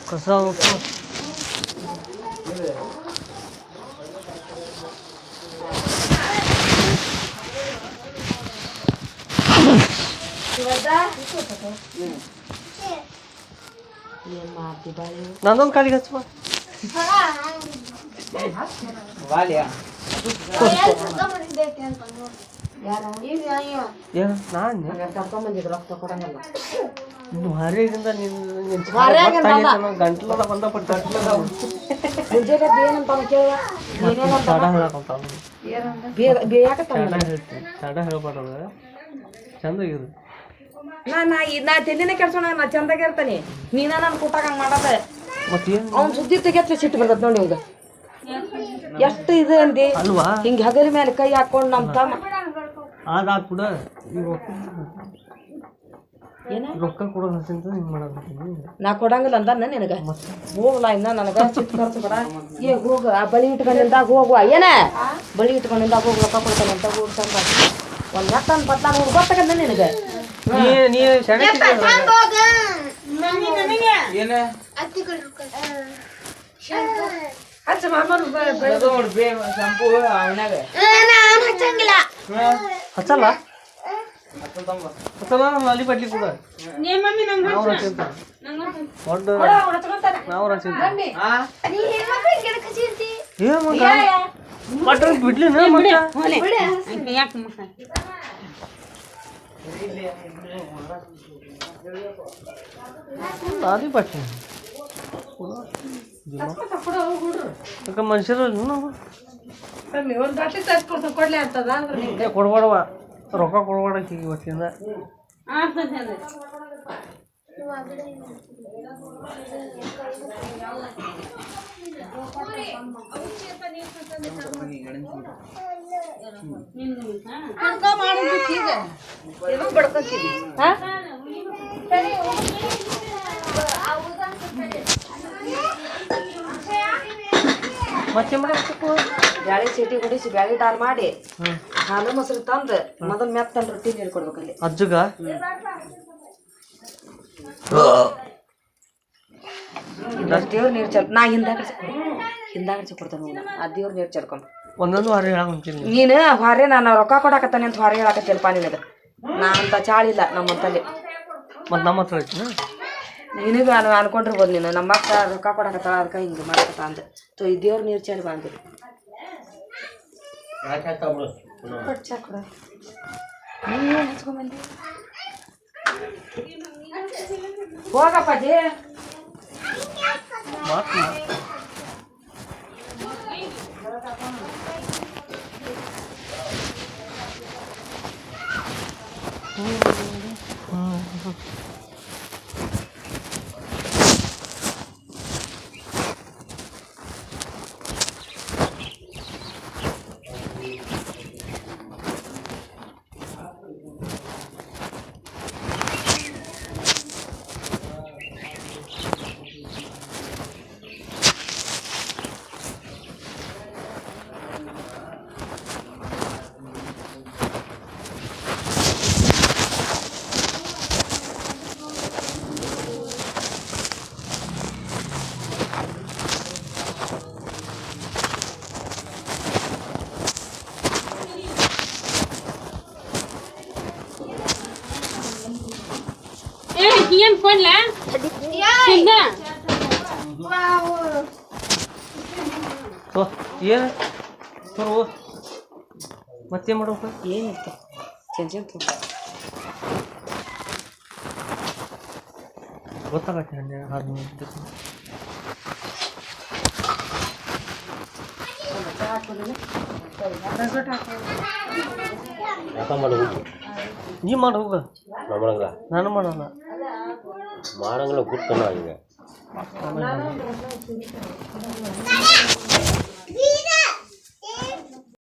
ಕಸ ನಂದೊಂದು ಕಾಲಿಗೆ ಹಚ್ಚುವ ಹೊರಗಿಂದ ಗಂಟ್ಲದ ಬಂದಪಟ್ಟು ಚಡ ಹೇಳ್ಬಾರ್ದ ಚಂದಾಗಿರು ನಾ ತಿಂದಿನ ಕೆಲ್ಸೋಣ ನಾ ಚಂದಾಗ ಇರ್ತಾನೆ ನೀನ ನನ್ ಕೂಟಾಗ ಹಂಗ ಮಾಡದ ಅವ್ನ ಸುದ್ದಿ ತೆಗೆತ್ರ ಸಿಟ್ಟು ಬರ್ತದ ನೋಡಿ ಇವಾಗ ಎಷ್ಟು ಇದೆ ಅಂದಿ ಅಲ್ವಾ ಹಿಂಗ ಹಗಲ ಮೇಲೆ ಕೈ ಹಾಕೊಂಡ್ ನಮ್ ತಮ್ಮ ಅದಾಗ್ಬಿಡ ರೊಕ್ಕ ಕೊಡೋ ಹಸಿಂತ ಹಿಂಗ್ ಮಾಡೋದು ನಾ ಕೊಡಂಗಿಲ್ಲ ಅಂದ ನಿನಗ ಹೋಗ್ಲಾ ಇನ್ನ ನನಗ ಸಿಟ್ಟು ಬರ್ತಬೇಡ ಏ ಹೋಗ ಆ ಬಳಿ ಇಟ್ಕೊಂಡಿಂದಾಗ ಹೋಗುವ ಏನ ಬಳಿ ಇಟ್ಕೊಂಡಿಂದಾಗ ಹೋಗಿ ರೊಕ್ಕ ಕೊಡ್ತಾನೆ ಅಂತ ಹೋಗ್ ತಂದ ಒಂದ್ ನೆಟ್ಟನ್ ಪಟ್ಲ ನೋಡ್ ಗೊತ್ತಾಗದ ನಿನಗ ನೀ ಸೆಣೆ ಹಚ್ಚಲ್ಲ ಹಚ್ಚಲ್ಲ ಅಲ್ಲಿ ಬಡ್ಲಿ ಕೂಡ ನಾವು ಬಿಡ್ಲಿ ತಾದಿ ಪಟ್ಟಿ ಮನುಷ್ಯರು ಕೊಡ್ಬೇಡವ ರೊಕ್ಕ ಕೊಡ್ಬೇಡ ಇವತ್ತಿಂದ ಮತ್ತೆ ಬ್ಯಾಳಿ ಚೀಟಿ ಕುಡಿಸಿ ಬ್ಯಾಳಿ ಡಾಲ್ ಮಾಡಿ ಹಾಲು ಮೊಸರು ತಂದು ಮೊದಲು ಮೆತ್ತನ್ ರೊಟ್ಟಿ ನೀರು ಕೊಡ್ಬೇಕಲ್ಲಿ ಅಜ್ಜಗ ದೇವ್ರ ನೀರು ಚಲ್ ನಾ ಹಿಂದಾಗ ಕೊಡ್ತಾನ ಆ ದೇವ್ರ ನೀರು ಚಲ್ಕೊಂಡ್ ಒಂದೊಂದು ಹೊರ ಹೇಳಕ್ ಮುಂಚಿನ ನೀನು ಹೊರೆ ನಾನು ರೊಕ್ಕ ಕೊಡಾಕತ್ತಾನೆ ಅಂತ ಹೊರೆ ಹೇಳಕತ್ತಿಲ್ಪ ನಿನಗ ನಾ ಅಂತ ಚಾಳಿಲ್ಲ ನಮ್ಮಂತಲ್ಲಿ ಮತ್ ನಮ್ಮ ಹತ್ರ ಐತಿ ನಿನಗ ಅನ್ಕೊಂಡಿರ್ಬೋದು ನೀನು ನಮ್ಮ ಅಕ್ಕ ರೊಕ್ಕ ಕೊಡಾಕತ್ತಾಳ ಅದಕ್ಕೆ ಹಿಂಗೆ ಮಾಡಕತ್ತ ಅಂದ ಈ ದೇವ್ರ ನೀರು ಚೆಲ್ಲಿ ಬಂದಿರಿ ಚಾ ಕೊಡ ನೀನು ಹಚ್ಕೊಂಬಂದಿ ಹೋಗಪ್ಪಾಜಿ Kian phone lah. Sudah. Oh, iya. Terus. Macam mana tu? Ini tu. Cincin tu. Betul kan hanya harus itu. apa malu? Ni mana hoga? Namanya? Nana mana? Maranglah good kena juga.